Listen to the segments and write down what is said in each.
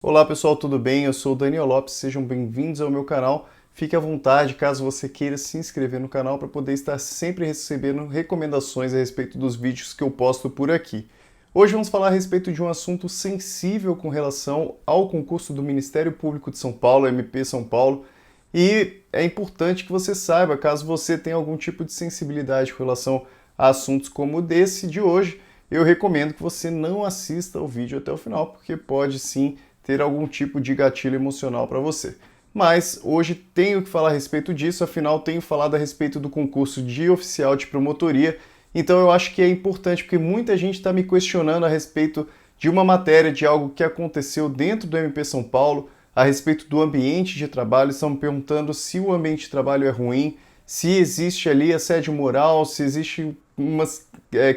Olá pessoal, tudo bem? Eu sou o Daniel Lopes, sejam bem-vindos ao meu canal. Fique à vontade caso você queira se inscrever no canal para poder estar sempre recebendo recomendações a respeito dos vídeos que eu posto por aqui. Hoje vamos falar a respeito de um assunto sensível com relação ao concurso do Ministério Público de São Paulo, MP São Paulo, e é importante que você saiba, caso você tenha algum tipo de sensibilidade com relação a assuntos como o desse de hoje, eu recomendo que você não assista o vídeo até o final, porque pode sim ter algum tipo de gatilho emocional para você. Mas hoje tenho que falar a respeito disso, afinal tenho falado a respeito do concurso de oficial de promotoria, então eu acho que é importante porque muita gente está me questionando a respeito de uma matéria, de algo que aconteceu dentro do MP São Paulo, a respeito do ambiente de trabalho, estão me perguntando se o ambiente de trabalho é ruim, se existe ali assédio moral, se existe umas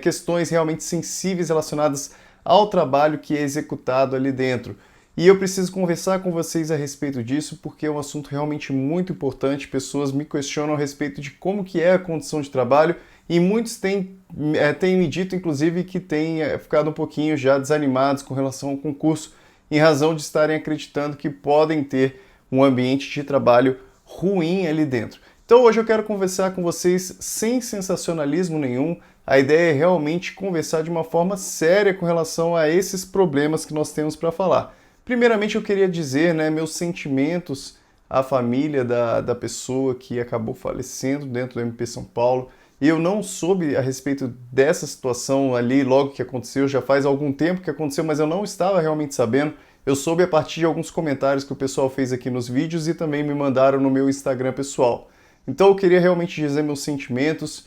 questões realmente sensíveis relacionadas ao trabalho que é executado ali dentro. E eu preciso conversar com vocês a respeito disso porque é um assunto realmente muito importante. Pessoas me questionam a respeito de como que é a condição de trabalho e muitos têm me dito, inclusive, que têm ficado um pouquinho já desanimados com relação ao concurso em razão de estarem acreditando que podem ter um ambiente de trabalho ruim ali dentro. Então hoje eu quero conversar com vocês sem sensacionalismo nenhum. A ideia é realmente conversar de uma forma séria com relação a esses problemas que nós temos para falar. Primeiramente eu queria dizer, meus sentimentos à família da pessoa que acabou falecendo dentro do MP São Paulo. Eu não soube a respeito dessa situação ali logo que aconteceu, já faz algum tempo que aconteceu, mas eu não estava realmente sabendo. Eu soube a partir de alguns comentários que o pessoal fez aqui nos vídeos e também me mandaram no meu Instagram pessoal. Então eu queria realmente dizer meus sentimentos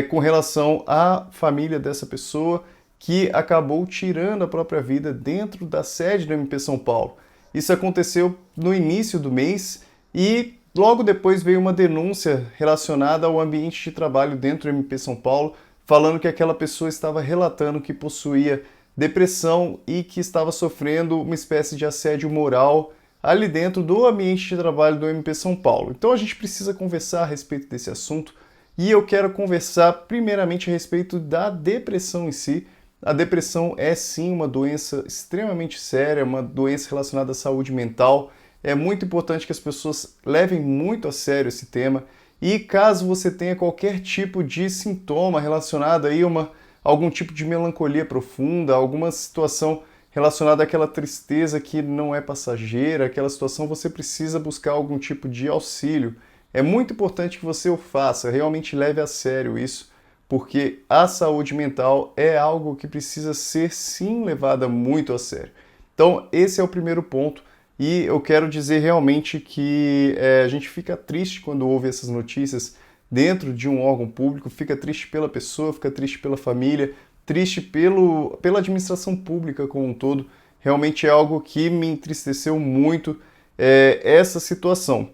com relação à família dessa pessoa que acabou tirando a própria vida dentro da sede do MP São Paulo. Isso aconteceu no início do mês e logo depois veio uma denúncia relacionada ao ambiente de trabalho dentro do MP São Paulo, falando que aquela pessoa estava relatando que possuía depressão e que estava sofrendo uma espécie de assédio moral ali dentro do ambiente de trabalho do MP São Paulo. Então a gente precisa conversar a respeito desse assunto e eu quero conversar primeiramente a respeito da depressão em si. A depressão é sim uma doença extremamente séria, uma doença relacionada à saúde mental. É muito importante que as pessoas levem muito a sério esse tema e caso você tenha qualquer tipo de sintoma relacionado aí a algum tipo de melancolia profunda, alguma situação relacionada àquela tristeza que não é passageira, aquela situação você precisa buscar algum tipo de auxílio. É muito importante que você o faça, realmente leve a sério isso, porque a saúde mental é algo que precisa ser sim levada muito a sério. Então esse é o primeiro ponto e eu quero dizer realmente que a gente fica triste quando ouve essas notícias dentro de um órgão público, fica triste pela pessoa, fica triste pela família, triste pela administração pública como um todo. Realmente é algo que me entristeceu muito essa situação.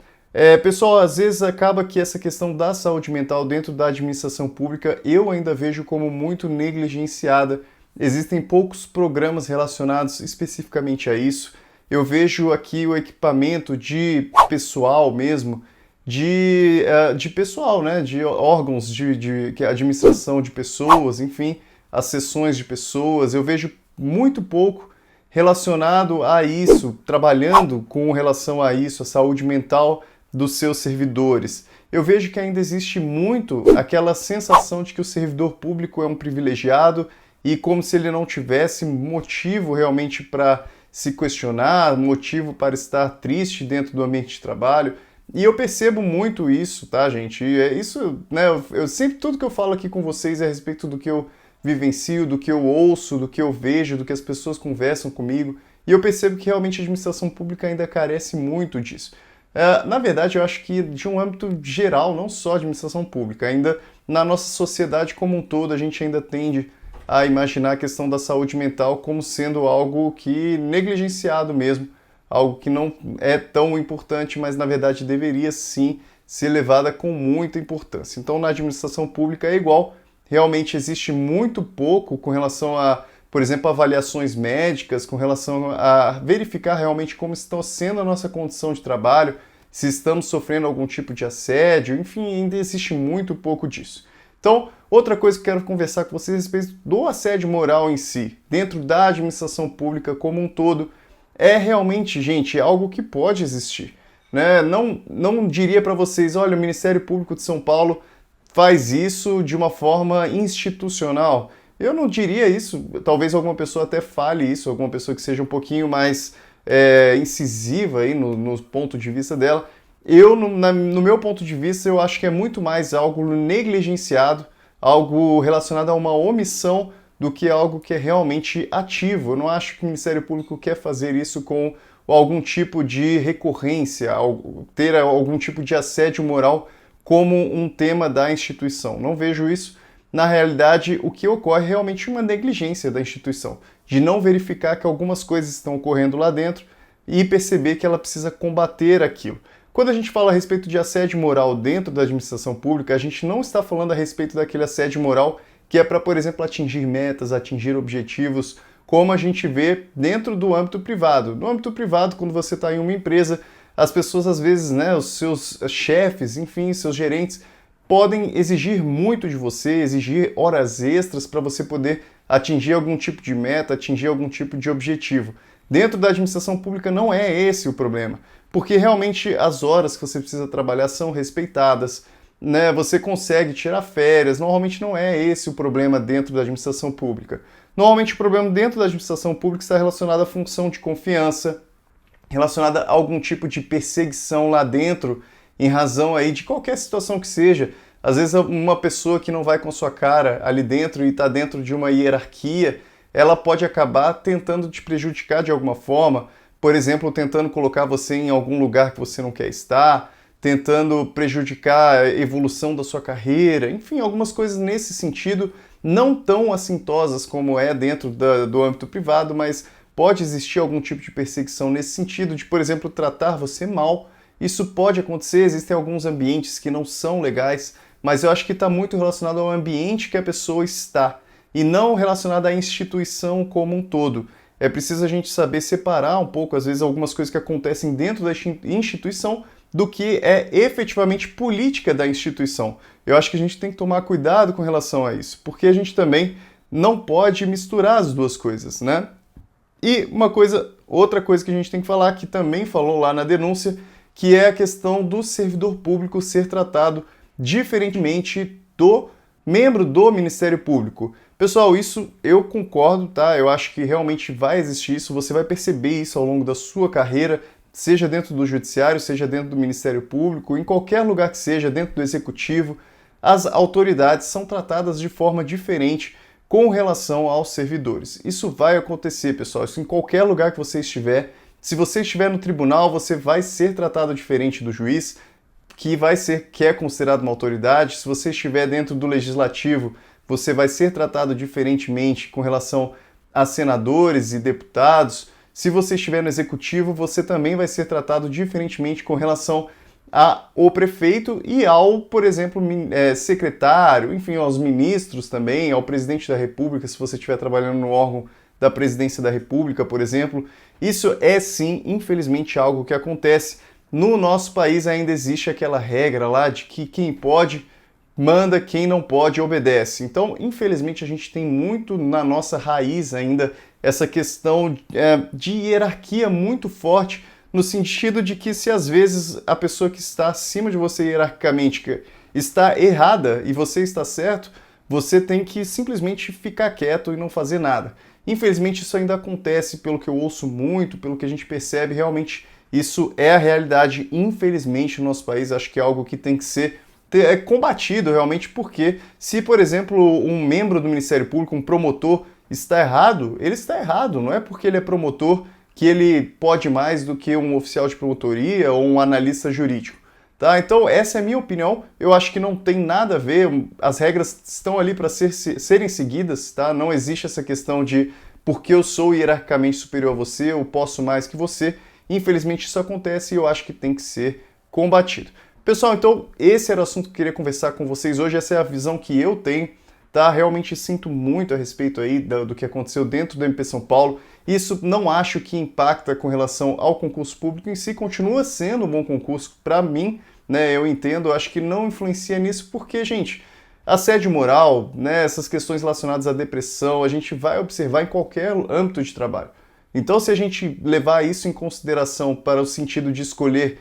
Pessoal, às vezes acaba que essa questão da saúde mental dentro da administração pública eu ainda vejo como muito negligenciada. Existem poucos programas relacionados especificamente a isso. Eu vejo aqui o equipamento de pessoal mesmo, de pessoal, né? De órgãos de administração de pessoas, enfim, as sessões de pessoas. Eu vejo muito pouco relacionado a isso, trabalhando com relação a isso, a saúde mental dos seus servidores. Eu vejo que ainda existe muito aquela sensação de que o servidor público é um privilegiado e como se ele não tivesse motivo realmente para se questionar, motivo para estar triste dentro do ambiente de trabalho. E eu percebo muito isso, tá, gente? E é isso, né? Eu sempre, tudo que eu falo aqui com vocês é a respeito do que eu vivencio, do que eu ouço, do que eu vejo, do que as pessoas conversam comigo. E eu percebo que realmente a administração pública ainda carece muito disso. Na verdade, eu acho que de um âmbito geral, não só a administração pública, ainda na nossa sociedade como um todo, a gente ainda tende a imaginar a questão da saúde mental como sendo algo que negligenciado mesmo, algo que não é tão importante, mas na verdade deveria sim ser levada com muita importância. Então, na administração pública é igual, realmente existe muito pouco com relação a, por exemplo, avaliações médicas, com relação a verificar realmente como está sendo a nossa condição de trabalho, se estamos sofrendo algum tipo de assédio, enfim, ainda existe muito pouco disso. Então, outra coisa que eu quero conversar com vocês é a respeito do assédio moral em si, dentro da administração pública como um todo. é realmente, gente, algo que pode existir, né? Não diria para vocês, olha, o Ministério Público de São Paulo faz isso de uma forma institucional. Eu não diria isso, talvez alguma pessoa até fale isso, alguma pessoa que seja um pouquinho mais incisiva aí no ponto de vista dela. No meu ponto de vista, eu acho que é muito mais algo negligenciado, algo relacionado a uma omissão do que algo que é realmente ativo. Eu não acho que o Ministério Público quer fazer isso com algum tipo de recorrência, ter algum tipo de assédio moral como um tema da instituição. Não vejo isso. Na realidade, o que ocorre é realmente uma negligência da instituição, de não verificar que algumas coisas estão ocorrendo lá dentro e perceber que ela precisa combater aquilo. Quando a gente fala a respeito de assédio moral dentro da administração pública, a gente não está falando a respeito daquele assédio moral que é para, por exemplo, atingir metas, atingir objetivos, como a gente vê dentro do âmbito privado. No âmbito privado, quando você está em uma empresa, as pessoas às vezes, né, os seus chefes, enfim, seus gerentes, podem exigir muito de você, exigir horas extras para você poder atingir algum tipo de meta, atingir algum tipo de objetivo. Dentro da administração pública não é esse o problema, porque realmente as horas que você precisa trabalhar são respeitadas, né? Você consegue tirar férias, normalmente não é esse o problema dentro da administração pública. Normalmente o problema dentro da administração pública está relacionado à função de confiança, relacionada a algum tipo de perseguição lá dentro, em razão aí de qualquer situação que seja. Às vezes uma pessoa que não vai com sua cara ali dentro e está dentro de uma hierarquia, ela pode acabar tentando te prejudicar de alguma forma, por exemplo, tentando colocar você em algum lugar que você não quer estar, tentando prejudicar a evolução da sua carreira, enfim, algumas coisas nesse sentido, não tão assintosas como é dentro do âmbito privado, mas pode existir algum tipo de perseguição nesse sentido, de, por exemplo, tratar você mal. Isso pode acontecer, existem alguns ambientes que não são legais, mas eu acho que está muito relacionado ao ambiente que a pessoa está, e não relacionado à instituição como um todo. É preciso a gente saber separar um pouco, às vezes, algumas coisas que acontecem dentro da instituição do que é efetivamente política da instituição. Eu acho que a gente tem que tomar cuidado com relação a isso, porque a gente também não pode misturar as duas coisas, né? E outra coisa que a gente tem que falar, que também falou lá na denúncia, que é a questão do servidor público ser tratado diferentemente do membro do Ministério Público. Pessoal, isso eu concordo, tá? Eu acho que realmente vai existir isso, você vai perceber isso ao longo da sua carreira, seja dentro do Judiciário, seja dentro do Ministério Público, em qualquer lugar que seja, dentro do Executivo, as autoridades são tratadas de forma diferente com relação aos servidores. Isso vai acontecer, pessoal, isso em qualquer lugar que você estiver. Se você estiver no tribunal, você vai ser tratado diferente do juiz, que é considerado uma autoridade. Se você estiver dentro do legislativo, você vai ser tratado diferentemente com relação a senadores e deputados. Se você estiver no executivo, você também vai ser tratado diferentemente com relação ao prefeito e ao, por exemplo, secretário, enfim, aos ministros também, ao presidente da República, se você estiver trabalhando no órgão da presidência da República, por exemplo. Isso é sim, infelizmente, algo que acontece. No nosso país ainda existe aquela regra lá de que quem pode manda, quem não pode obedece. Então, infelizmente, a gente tem muito na nossa raiz ainda essa questão de hierarquia muito forte, no sentido de que se às vezes a pessoa que está acima de você hierarquicamente está errada e você está certo, você tem que simplesmente ficar quieto e não fazer nada. Infelizmente isso ainda acontece, pelo que eu ouço muito, pelo que a gente percebe, realmente isso é a realidade, infelizmente, no nosso país. Acho que é algo que tem que ser combatido realmente, porque se, por exemplo, um membro do Ministério Público, um promotor, está errado, ele está errado, não é porque ele é promotor que ele pode mais do que um oficial de promotoria ou um analista jurídico. Tá? Então essa é a minha opinião, eu acho que não tem nada a ver, as regras estão ali para serem seguidas, tá? Não existe essa questão de porque eu sou hierarquicamente superior a você, eu posso mais que você. Infelizmente isso acontece e eu acho que tem que ser combatido. Pessoal, então esse era o assunto que eu queria conversar com vocês hoje, essa é a visão que eu tenho, tá? Realmente sinto muito a respeito aí do que aconteceu dentro do MP São Paulo. Isso não acho que impacta com relação ao concurso público em si, continua sendo um bom concurso para mim, né? Eu entendo, acho que não influencia nisso porque, gente, assédio moral, né, essas questões relacionadas à depressão, a gente vai observar em qualquer âmbito de trabalho. Então, se a gente levar isso em consideração para o sentido de escolher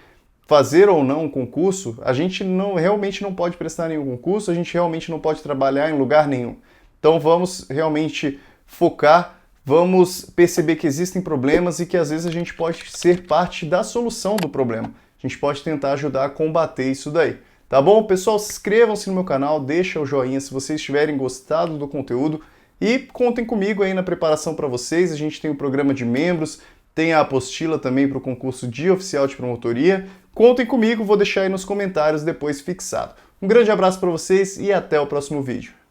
fazer ou não um concurso, a gente realmente não pode prestar nenhum concurso, a gente realmente não pode trabalhar em lugar nenhum. Então vamos realmente focar, vamos perceber que existem problemas e que às vezes a gente pode ser parte da solução do problema. A gente pode tentar ajudar a combater isso daí. Tá bom? Pessoal, inscrevam-se no meu canal, deixa o joinha se vocês tiverem gostado do conteúdo e contem comigo aí na preparação para vocês. A gente tem o programa de membros, tem a apostila também para o concurso de oficial de promotoria. Contem comigo, vou deixar aí nos comentários depois fixado. Um grande abraço para vocês e até o próximo vídeo.